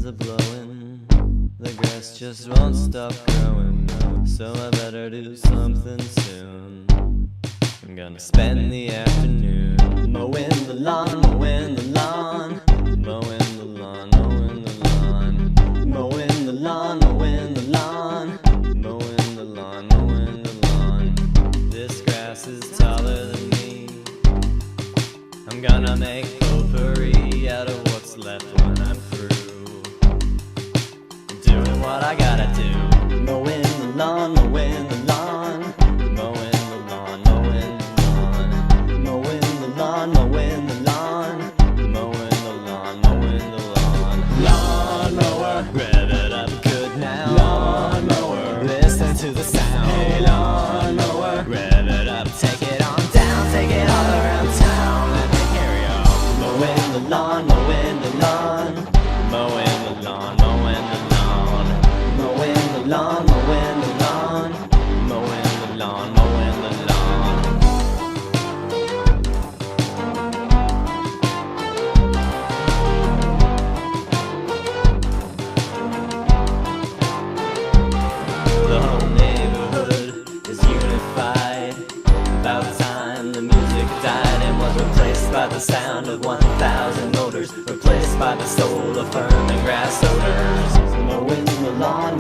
winds are blowing, the grass just won't stop growing. So I better do something soon. I'm gonna spend the afternoon mowing the lawn, mowing the lawn, mowing the lawn, mowing the lawn, mowing the lawn, mowing the lawn, mowing the lawn, mowing the lawn. This grass is taller than me. I'm gonna make potpourri out of what's left when I'm through doing what I gotta do. Mowing the lawn, mowing the lawn, mowing the lawn, mowing the lawn, mowing the lawn, mowing the lawn, mowing the lawn, mowing the lawn. Lawnmower, rev it up good now. Lawnmower, listen to the sound. Hey, lawnmower, rev it up, take it on down, take it all around town. Let me carry on. Mowing the lawn, mowing the lawn, mowing the lawn, mowing the lawn, mowing the lawn, mowing the lawn, mowing the lawn, mowing the lawn. The whole neighborhood is unified. About time the music died and was replaced by the sound of 1,000 motors, replaced by the soul of firm and grass odors. Mowing the lawn,